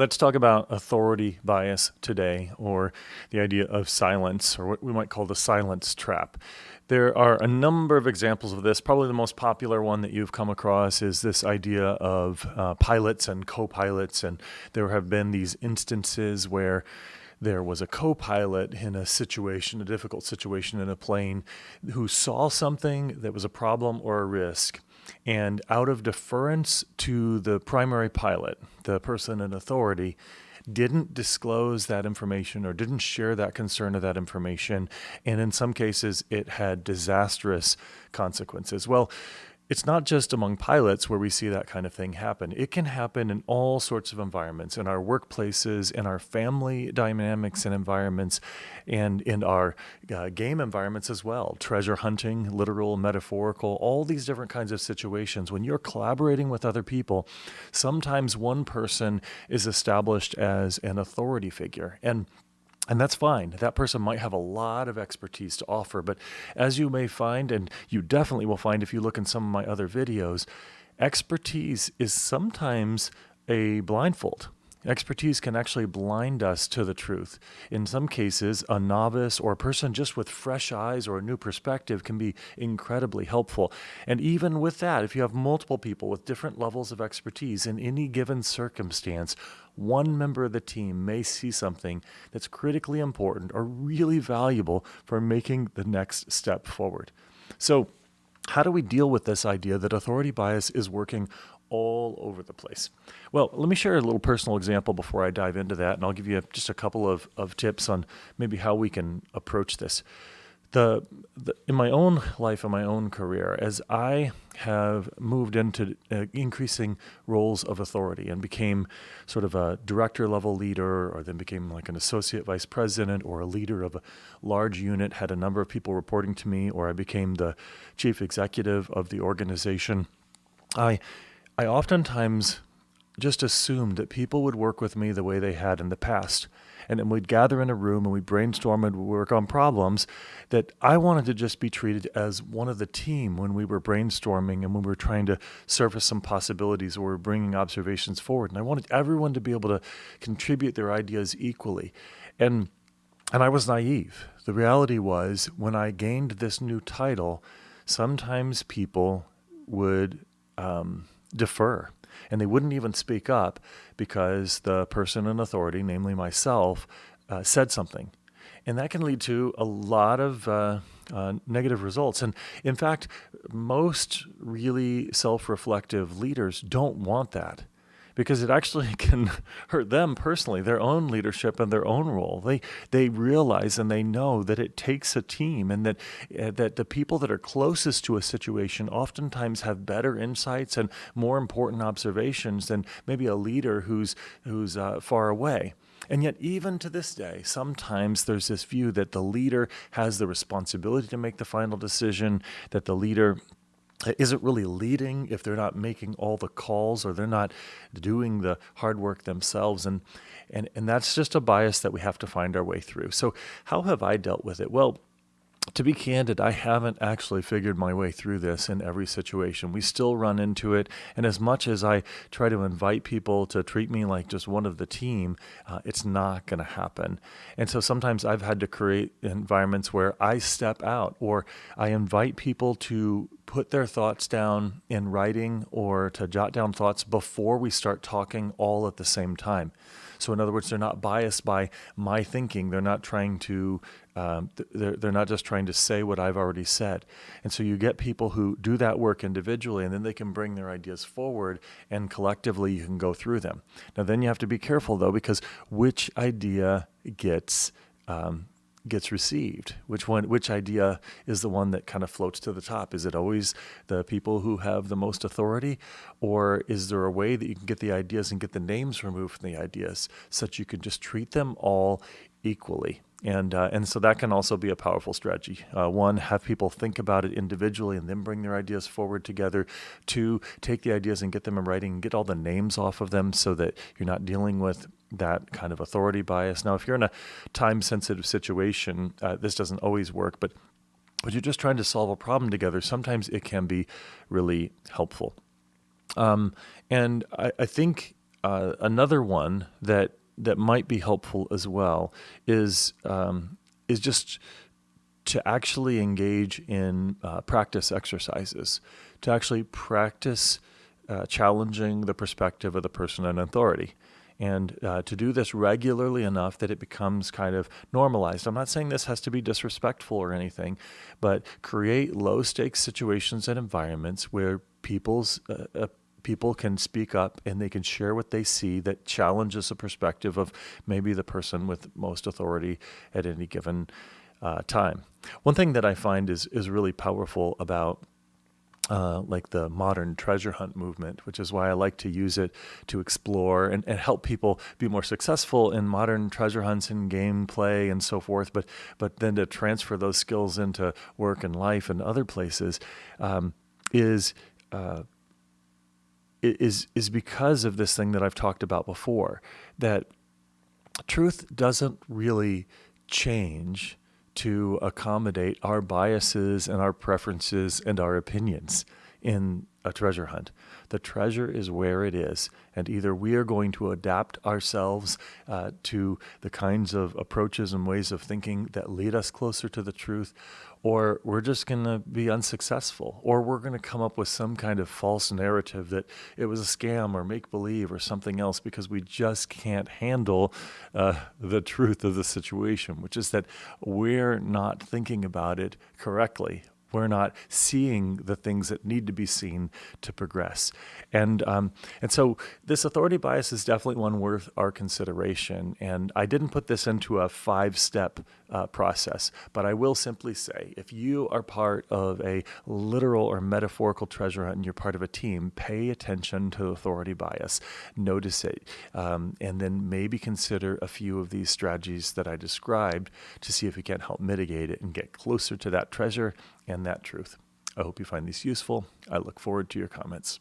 Let's talk about authority bias today, or the idea of silence, or what we might call the silence trap. There are a number of examples of this. Probably the most popular one that you've come across is this idea of pilots and co-pilots, and there have been these instances where there was a co-pilot in a situation, a difficult situation in a plane, who saw something that was a problem or a risk. And out of deference to the primary pilot, the person in authority, didn't disclose that information or didn't share that concern or that information. And in some cases, it had disastrous consequences. Well, it's not just among pilots where we see that kind of thing happen. It can happen in all sorts of environments, in our workplaces, in our family dynamics and environments, and in our game environments as well. Treasure hunting, literal, metaphorical, all these different kinds of situations. When you're collaborating with other people, sometimes one person is established as an authority figure. And that's fine. That person might have a lot of expertise to offer, but as you may find, and you definitely will find if you look in some of my other videos, expertise is sometimes a blindfold. Expertise can actually blind us to the truth. In some cases, a novice or a person just with fresh eyes or a new perspective can be incredibly helpful. And even with that, if you have multiple people with different levels of expertise in any given circumstance, one member of the team may see something that's critically important or really valuable for making the next step forward. So, how do we deal with this idea that authority bias is working all over the place? Well, let me share a little personal example before I dive into that, and I'll give you just a couple of tips on maybe how we can approach this. In my own life, in my own career, as I have moved into increasing roles of authority and became sort of a director level leader, or then became like an associate vice president or a leader of a large unit, had a number of people reporting to me, or I became the chief executive of the organization, I oftentimes just assumed that people would work with me the way they had in the past. And then we'd gather in a room and we'd brainstorm and work on problems, that I wanted to just be treated as one of the team when we were brainstorming and when we were trying to surface some possibilities or we were bringing observations forward. And I wanted everyone to be able to contribute their ideas equally. And I was naive. The reality was, when I gained this new title, sometimes people would defer. And they wouldn't even speak up because the person in authority, namely myself, said something. And that can lead to a lot of negative results. And in fact, most really self-reflective leaders don't want that, because it actually can hurt them personally, their own leadership and their own role. They realize and they know that it takes a team, and that the people that are closest to a situation oftentimes have better insights and more important observations than maybe a leader who's far away. And yet, even to this day, sometimes there's this view that the leader has the responsibility to make the final decision, that the leader isn't really leading if they're not making all the calls or they're not doing the hard work themselves. And that's just a bias that we have to find our way through. So how have I dealt with it? Well, to be candid, I haven't actually figured my way through this in every situation. We still run into it. And as much as I try to invite people to treat me like just one of the team, it's not going to happen. And so sometimes I've had to create environments where I step out, or I invite people to put their thoughts down in writing or to jot down thoughts before we start talking all at the same time. So in other words, they're not biased by my thinking. They're not trying to, they're not just trying to say what I've already said. And so you get people who do that work individually, and then they can bring their ideas forward, and collectively you can go through them. Now then you have to be careful though, because which idea gets received? Which idea is the one that kind of floats to the top? Is it always the people who have the most authority? Or is there a way that you can get the ideas and get the names removed from the ideas such you can just treat them all equally? And so that can also be a powerful strategy. One, have people think about it individually and then bring their ideas forward together. Two, take the ideas and get them in writing and get all the names off of them so that you're not dealing with that kind of authority bias. Now, if you're in a time-sensitive situation, this doesn't always work, but you're just trying to solve a problem together, sometimes it can be really helpful. And I think another one that might be helpful as well is just to actually engage in practice exercises, to actually practice challenging the perspective of the person in authority. And to do this regularly enough that it becomes kind of normalized. I'm not saying this has to be disrespectful or anything, but create low stakes situations and environments where people can speak up and they can share what they see that challenges the perspective of maybe the person with most authority at any given time. One thing that I find is really powerful about like the modern treasure hunt movement, which is why I like to use it to explore and help people be more successful in modern treasure hunts and gameplay and so forth, but then to transfer those skills into work and life and other places is because of this thing that I've talked about before, that truth doesn't really change to accommodate our biases and our preferences and our opinions in a treasure hunt. The treasure is where it is, and either we are going to adapt ourselves to the kinds of approaches and ways of thinking that lead us closer to the truth, or we're just going to be unsuccessful, or we're going to come up with some kind of false narrative that it was a scam or make-believe or something else because we just can't handle the truth of the situation, which is that we're not thinking about it correctly. We're not seeing the things that need to be seen to progress. And so this authority bias is definitely one worth our consideration. And I didn't put this into a 5-step process, but I will simply say, if you are part of a literal or metaphorical treasure hunt and you're part of a team, pay attention to authority bias, notice it, and then maybe consider a few of these strategies that I described to see if we can help mitigate it and get closer to that treasure and that truth. I hope you find these useful. I look forward to your comments.